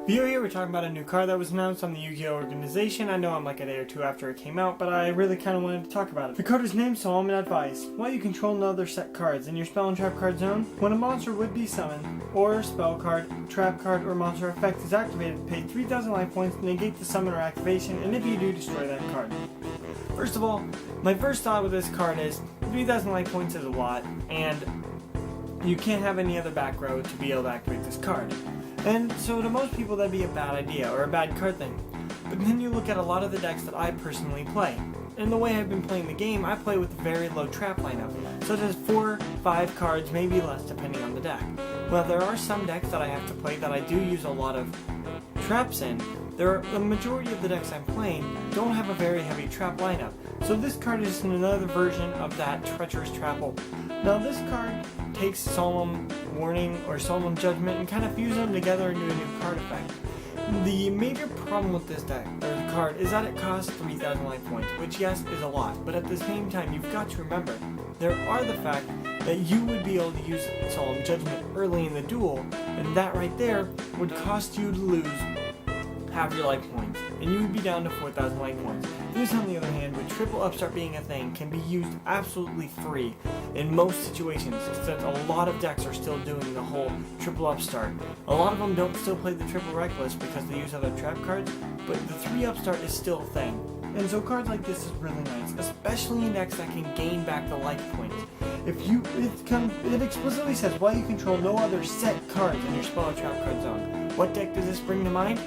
Vio here, we're talking about a new card that was announced on the Yu-Gi-Oh! Organization. I know I'm like a day or two after it came out, but I really kind of wanted to talk about it. The card is named Solemn and Advice. While you control another set cards in your spell and trap card zone, when a monster would be summoned, or spell card, trap card, or monster effect is activated, pay 3,000 life points to negate the summon or activation, and if you do, destroy that card. First of all, my first thought with this card is 3,000 life points is a lot, and you can't have any other back row to be able to activate this card. And so to most people that'd be a bad idea or a bad card thing. But then you look at a lot of the decks that I personally play. And the way I've been playing the game, I play with a very low trap lineup, such as 4, 5 cards, maybe less depending on the deck. Well, there are some decks that I have to play that I do use a lot of traps in. The majority of the decks I'm playing don't have a very heavy trap lineup. So this card is another version of that treacherous trapple. Now this card takes Solemn Warning or Solemn Judgment and kind of fuses them together into a new card effect. The major problem with this deck, or card, is that it costs 3,000 life points, which yes is a lot, but at the same time you've got to remember, there are the fact that you would be able to use Solemn Judgment early in the duel, and that right there would cost you to lose half your life points, and you would be down to 4,000 life points. This, on the other hand, with triple upstart being a thing, can be used absolutely free in most situations, since a lot of decks are still doing the whole triple upstart. A lot of them don't still play the triple reckless because they use other trap cards, but the 3 upstart is still a thing. And so cards like this is really nice, especially in decks that can gain back the life points. It explicitly says, while you control no other set cards in your spell or trap card zone. What deck does this bring to mind?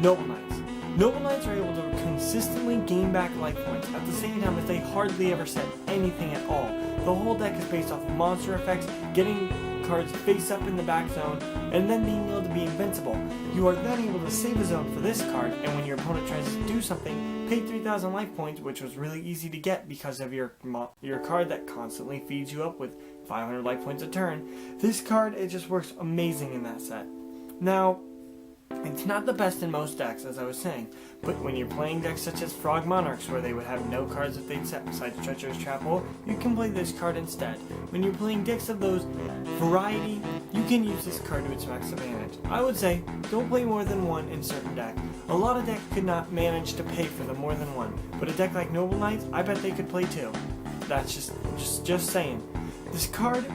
Noble Knights. Noble Knights are able to consistently gain back life points at the same time as they hardly ever set anything at all. The whole deck is based off of monster effects, getting cards face up in the back zone, and then being able to be invincible. You are then able to save a zone for this card, and when your opponent tries to do something, pay 3,000 life points, which was really easy to get because of your card that constantly feeds you up with 500 life points a turn. This card, it just works amazing in that set. Now, it's not the best in most decks, as I was saying, but when you're playing decks such as Frog Monarchs, where they would have no cards that they'd set besides Treacherous Trapple, you can play this card instead. When you're playing decks of those variety, you can use this card to its max advantage. I would say, don't play more than one in certain decks. A lot of decks could not manage to pay for the more than one, but a deck like Noble Knights, I bet they could play 2. That's just saying. This card,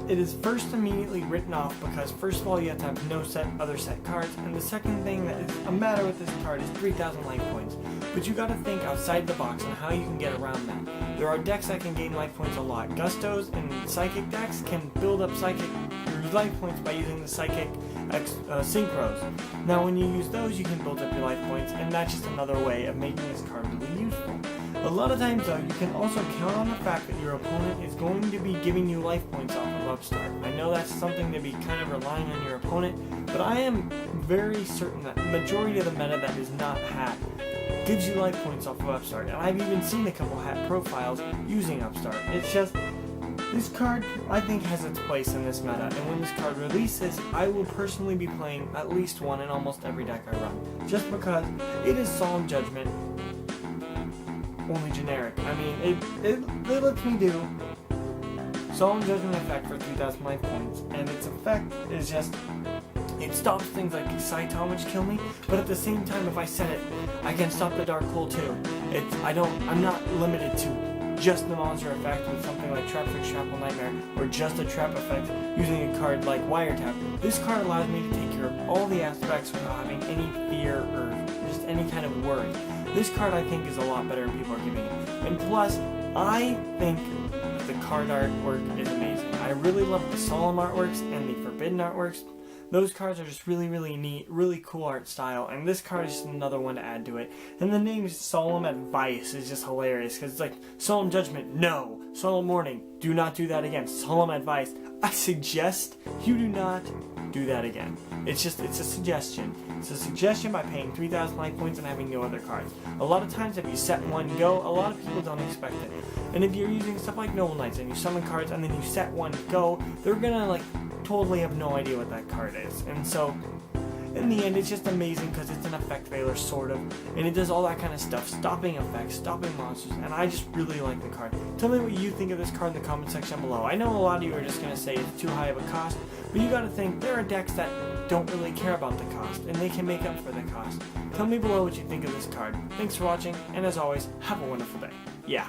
it is first immediately written off because first of all you have to have no other set cards, and the second thing that is a matter with this card is 3,000 life points. But you gotta think outside the box on how you can get around that. There are decks that can gain life points a lot. Gustos and Psychic decks can build up Psychic life points by using the Psychic Synchros. Now when you use those you can build up your life points, and that's just another way of making this card really useful. A lot of times though, you can also count on the fact that your opponent is going to be giving you life points off of upstart. I know that's something to be kind of relying on your opponent, but I am very certain that the majority of the meta that is not hat gives you life points off of upstart, and I've even seen a couple hat profiles using upstart. It's just, this card I think has its place in this meta, and when this card releases, I will personally be playing at least one in almost every deck I run, just because it is Solemn Judgment, only generic. I mean, it lets me do Solemn Judgment effect for 3,000 life points, and its effect is just, it stops things like Saitama, which kill me, but at the same time, if I set it, I can stop the Dark Hole too. I'm not limited to just the monster effect with something like Trap Fix Trapple Nightmare, or just a trap effect using a card like Wiretap. This card allows me to take care of all the aspects without having any fear or just any kind of worry. This card I think is a lot better than people are giving it. And plus, I think the card artwork is amazing. I really love the Solemn artworks and the Forbidden artworks. Those cards are just really, really neat, really cool art style, and this card is just another one to add to it. And the name Solemn Advice is just hilarious, because it's like, Solemn Judgment, no. Solemn Warning, do not do that again. Solemn Advice, I suggest you do not do that again. It's a suggestion. It's a suggestion by paying 3,000 life points and having no other cards. A lot of times if you set one go, a lot of people don't expect it. And if you're using stuff like Noble Knights and you summon cards and then you set one go, they're gonna like totally have no idea what that card is. And so in the end, it's just amazing because it's an effect veiler, sort of, and it does all that kind of stuff, stopping effects, stopping monsters, and I just really like the card. Tell me what you think of this card in the comment section below. I know a lot of you are just going to say it's too high of a cost, but you got to think there are decks that don't really care about the cost, and they can make up for the cost. Tell me below what you think of this card. Thanks for watching, and as always, have a wonderful day. Yeah.